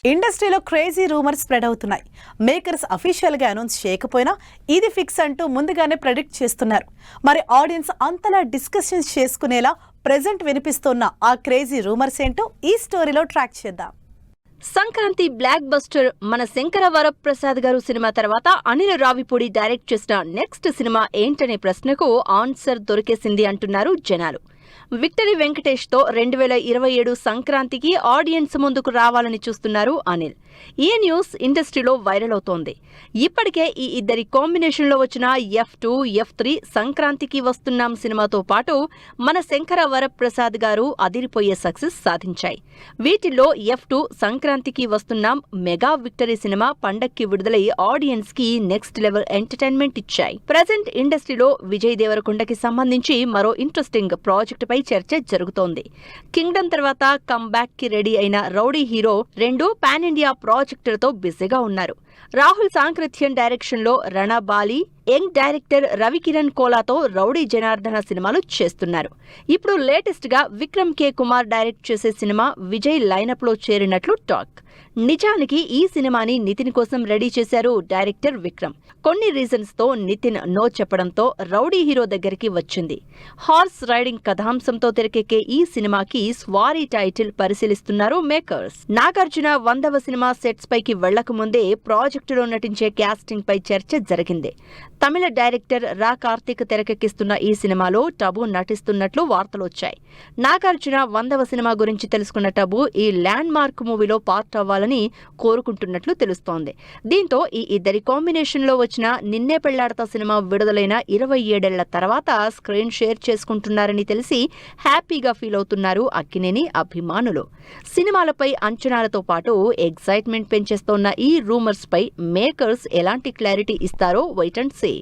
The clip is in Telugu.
ఇండస్ట్రీలో క్రేజీ రూమర్స్ స్ప్రెడ్ అవుతున్నాయి. మేకర్స్ అఫీషియల్ గా అనౌన్స్ చేయకపోయినా ఇది ఫిక్స్ అంటూ ముందుగానే ప్రెడిక్ట్ చేస్తున్నారు. మరి ఆడియన్స్ అంతలా డిస్కషన్స్ చేసుకునేలా ప్రెజెంట్ వినిపిస్తున్న ఆ క్రేజీ రూమర్స్ ఏంటో ఈ స్టోరీలో ట్రాక్ చేద్దాం. సంక్రాంతి బ్లాక్ బస్టర్ మన శంకర వరప్రసాద్ గారు సినిమా తర్వాత అనిల్ రావిపూడి డైరెక్ట్ చేసిన నెక్స్ట్ సినిమా ఏంటనే ప్రశ్నకు ఆన్సర్ దొరికేసింది అంటున్నారు జనాలు. విక్టరీ వెంకటేష్ తో 2027 సంక్రాంతికి ఆడియన్స్ ముందుకు రావాలని చూస్తున్నారు అనిల్. ఈ న్యూస్ ఇండస్ట్రీలో వైరల్ అవుతోంది. ఇప్పటికే ఈ ఇద్దరి కాంబినేషన్లో వచ్చిన F2, F3 సంక్రాంతికి వస్తున్నాం సినిమాతో పాటు మన శంకర వరప్రసాద్ గారు అదిరిపోయే సక్సెస్ సాధించాయి. వీటిల్లో F2 సంక్రాంతికి వస్తున్నాం మెగా విక్టరీ సినిమా పండక్కి విడుదలై ఆడియన్స్ కి నెక్స్ట్ లెవెల్ ఎంటర్టైన్మెంట్ ఇచ్చాయి. ప్రెజెంట్ ఇండస్ట్రీలో విజయ్ దేవరకొండకి సంబంధించి మరో ఇంట్రెస్టింగ్ ప్రాజెక్ట్ పై చర్చ జరుగుతోంది. కింగ్డమ్ తర్వాత కమ్బ్యాక్ కి రెడీ అయిన రౌడీ హీరో 2 పాన్ ఇండియా ప్రాజెక్టులతో బిజీగా ఉన్నారు. రాహుల్ సాంకృత్యన్ డైరెక్షన్ లో రణా బాలి, యంగ్ డైరెక్టర్ రవికిరణ్ కోలాతో రౌడీ జనార్దన సినిమాలు చేస్తున్నారు. ఇప్పుడు లేటెస్ట్ గా విక్రమ్ కే కుమార్ డైరెక్ట్ చేసే సినిమా విజయ్ లైనప్ లో చేరినట్లు టాక్. నిజానికి ఈ సినిమాని నితిన్ కోసం రెడీ చేశారు డైరెక్టర్ విక్రమ్. కొన్ని రీజన్స్ తో నితిన్ నో చెప్పడంతో రౌడీ హీరో దగ్గరికి వచ్చింది. హార్స్ రైడింగ్ కథాంశంతో తెరకెక్కే ఈ సినిమాకి స్వారీ టైటిల్ పరిశీలిస్తున్నారు మేకర్స్. నాగార్జున 100వ సినిమా సెట్స్ పైకి వెళ్లకముందే ప్రాజెక్టులో నటించే క్యాస్టింగ్ పై చర్చ జరిగింది. తమిళ డైరెక్టర్ రా కార్తిక్ తెరకెక్కిస్తున్న ఈ సినిమాలో టబు నటిస్తున్నట్లు వార్తలొచ్చాయి. నాగార్జున 100వ సినిమా గురించి తెలుసుకున్న టబు ఈ ల్యాండ్ మార్క్ మూవీలో పార్ట్ అవ్వాలని కోరుకుంటున్నట్లు తెలుస్తోంది. దీంతో ఈ ఇద్దరి కాంబినేషన్ లో వచ్చిన నిన్నే పెళ్లాడతా సినిమా విడుదలైన 27 ఏళ్ల తర్వాత స్క్రీన్ షేర్ చేసుకుంటున్నారని తెలిసి హ్యాపీగా ఫీల్ అవుతున్నారు అక్కినేని అభిమానులు. సినిమాలపై అంచనాలతో పాటు ఎగ్జైట్మెంట్ పెంచేస్తోన్న ఈ రూమర్స్ పై మేకర్స్ ఎలాంటి క్లారిటీ ఇస్తారో వెయిట్ అండ్ సీ.